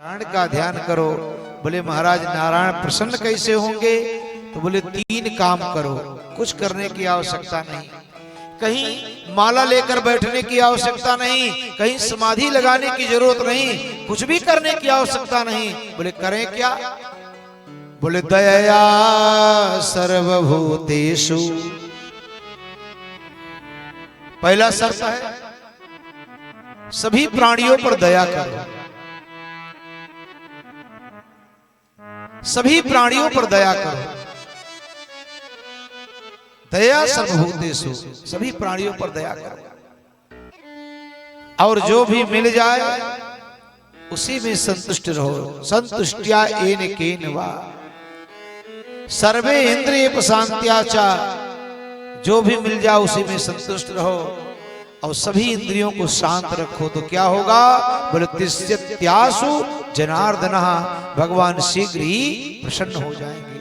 नारायण का ध्यान करो। बोले महाराज नारायण प्रसन्न कैसे होंगे? तो बोले 3 काम करो, कुछ करने की आवश्यकता नहीं, कहीं माला लेकर बैठने की आवश्यकता नहीं, कहीं समाधि लगाने की जरूरत नहीं, कुछ भी करने की आवश्यकता नहीं। बोले करें क्या? बोले दया सर्वभूतेषु। पहला शर्त है सभी प्राणियों पर दया करो, सभी प्राणियों पर दया करो। दया सर्वभूतेषु, सभी प्राणियों पर दया करो, और जो भी मिल जाए उसी में संतुष्ट रहो। संतुष्टिया येन केन वा सर्वे इंद्रिय प्रशांत्या च, जो भी मिल जाए उसी में संतुष्ट रहो और सभी इंद्रियों को शांत रखो। तो क्या होगा? बोले तिष्ठत्यासु जनार्दनः, भगवान शीघ्र ही प्रसन्न हो जाएंगे।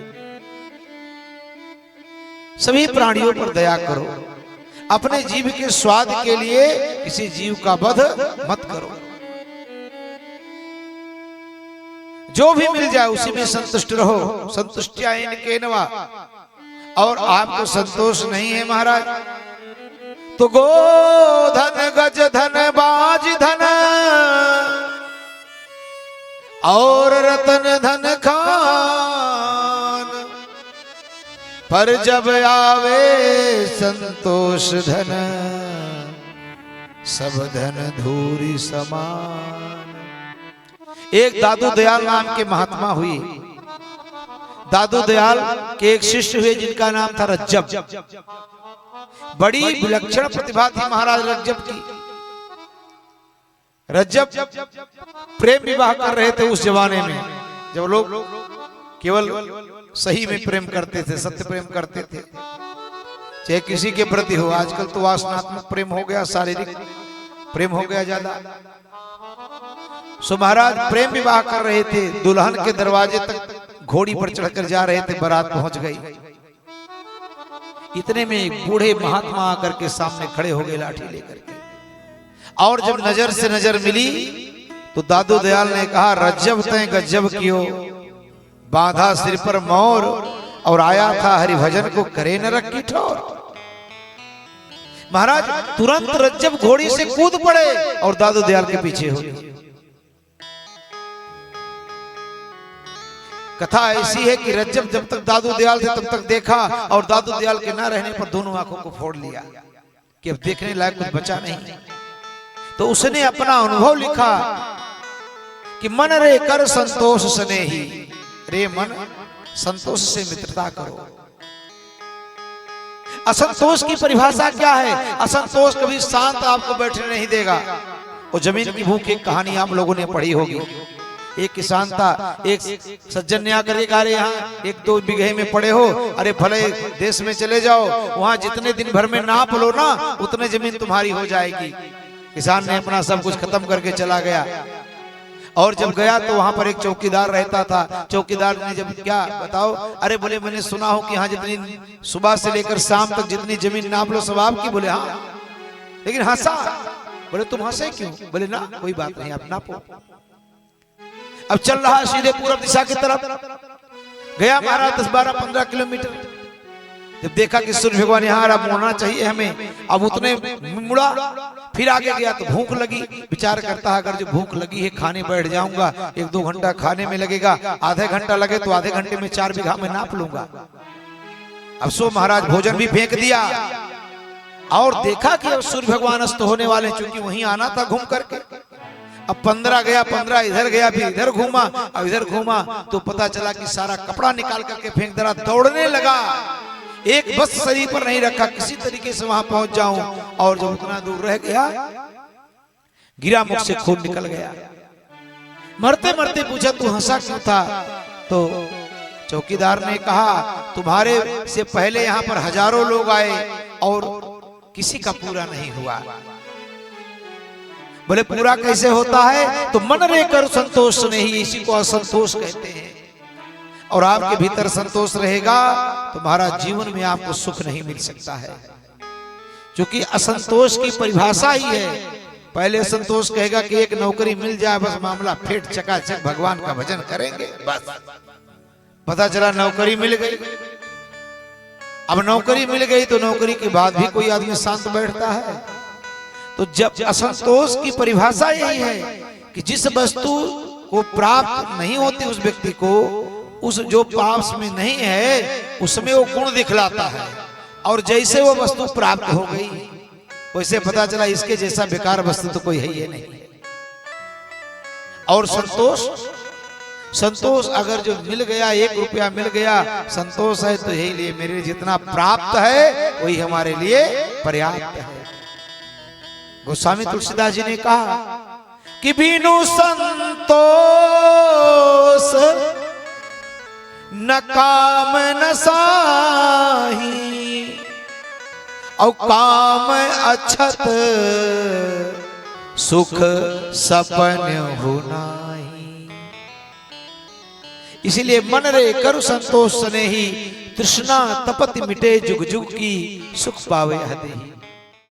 सभी प्राणियों पर दया करो, अपने जीव के स्वाद के लिए किसी जीव का वध मत करो। जो भी मिल जाए उसी में संतुष्ट रहो। संतुष्टिया येन केन वा। और आपको संतोष नहीं है महाराज, तो गो धन गज धन बाज धन और रतन धन खान, पर जब आवे संतोष धन सब धन धूरी समान। एक दादू दयाल नाम के महात्मा हुई। दादू दयाल के एक शिष्य हुए जिनका नाम था रज्जब। बड़ी विलक्षण प्रतिभा थी महाराज रज्जब की। रज्जब प्रेम विवाह कर रहे थे उस जमाने में, जब लोग केवल सही में प्रेम करते थे, सत्य प्रेम करते थे, चाहे किसी के प्रति हो। आजकल तो वासनात्मक प्रेम हो गया, शारीरिक प्रेम हो गया ज्यादा। सो महाराज प्रेम विवाह कर रहे थे। दुल्हन के दरवाजे तक घोड़ी पर चढ़कर जा रहे थे, बारात पहुंच गई। इतने में एक बूढ़े महात्मा आकर के सामने खड़े हो गए लाठी लेकर के, और जब नजर से नजर मिली तो दादू दयाल ने कहा, रज्जब तय गज्जब कियो, बांधा सिर पर मोर और आया था हरिभजन को करे न रखी ठोर। महाराज तुरंत रज्जब घोड़ी से कूद पड़े और दादू दयाल के पीछे हो गए। कथा ऐसी है कि रज्जब जब तक दादू दयाल थे तब तक देखा, और दादू दयाल के ना रहने पर दोनों आंखों को फोड़ लिया कि अब देखने लायक कुछ बचा नहीं। तो उसने अपना अनुभव लिखा कि मन रे कर संतोष स्नेही, रे मन संतोष से मित्रता करो। असंतोष की परिभाषा क्या है? असंतोष कभी शांत आपको बैठने नहीं देगा। वो जमीन की भूख एक कहानी आप लोगों ने पढ़ी होगी। एक किसान था, एक सज्जन ने आकर कहा, अरे यहाँ 1-2 बीघे में पड़े हो, अरे भले देश में चले जाओ, वहां जितने दिन भर में नाप लो ना उतने जमीन तुम्हारी हो जाएगी। किसान ने अपना सब कुछ खत्म करके चला गया, और जब गया तो वहां पर एक चौकीदार रहता था। चौकीदार ने जब क्या बताओ, अरे बोले मैंने सुना हो कि यहाँ जितनी सुबह से लेकर शाम तक जितनी जमीन नाप लो सब आपकी। बोले हाँ, लेकिन हंसा। बोले तुम हंसे क्यों? बोले ना कोई बात नहीं, आप नापो। अब चल रहा सीधे पूरब दिशा की तरफ गया महाराज, 10-12-15 किलोमीटर। जब देखा कि सूर्य भगवान यहाँ अब मुड़ना चाहिए हमें, अब उतने मुड़ा, फिर आगे गया तो भूख लगी। विचार करता है अगर जो भूख लगी है खाने बैठ जाऊंगा, 1-2 घंटा खाने में लगेगा, आधे घंटा लगे तो आधे घंटे में 4 बीघा में नाप लूंगा। अब सो महाराज भोजन भी फेंक दिया, और देखा कि अब सूर्य भगवान अस्त होने वाले, चूंकि वहीं आना था घूम करके। अब 15 गया, 15 इधर गया, फिर इधर घूमा, अब इधर घूमा तो पता चला कि सारा कपड़ा निकाल करके फेंक दरा। दौड़ने लगा, एक बस शरीर पर नहीं रखा, किसी तरीके से वहां पहुंच जाऊं। और जब उतना दूर रह गया, गिरा, मुख से खून निकल गया। मरते मरते पूछा तू हंसा क्यों था? तो चौकीदार ने कहा तुम्हारे से पहले यहाँ पर हजारों लोग आए और किसी का पूरा नहीं हुआ। बोले पूरा कैसे होता है? तो मन रे कर संतोष नहीं, इसी को असंतोष कहते हैं। और आपके भीतर संतोष रहेगा तो महाराज जीवन में आपको सुख नहीं मिल सकता है, क्योंकि असंतोष की परिभाषा ही है पहले संतोष कहेगा कि एक नौकरी मिल जाए बस मामला फिट, चकाचक भगवान का भजन करेंगे बस। पता चला नौकरी मिल गई। अब नौकरी मिल गई तो नौकरी के बाद भी कोई आदमी शांत बैठता है? तो जब असंतोष की परिभाषा यही है कि जिस वस्तु को प्राप्त नहीं होती उस व्यक्ति को, उस जो पास में नहीं है उसमें वो गुण दिखलाता है, और जैसे वो वस्तु प्राप्त हो गई वैसे पता चला इसके जैसा बेकार वस्तु तो कोई है ही नहीं। और संतोष अगर जो मिल गया, 1 रुपया मिल गया, संतोष है तो यही लिए मेरे जितना प्राप्त है वही हमारे लिए पर्याप्त है। गोस्वामी तुलसीदास जी ने कहा कि बिनु संतोष न काम न साही, और काम अछत सुख सपन हो नाही। इसीलिए मन रे करु संतोष स्नेही, तृष्णा तपति मिटे जुग जुग की, सुख पावे हदेही।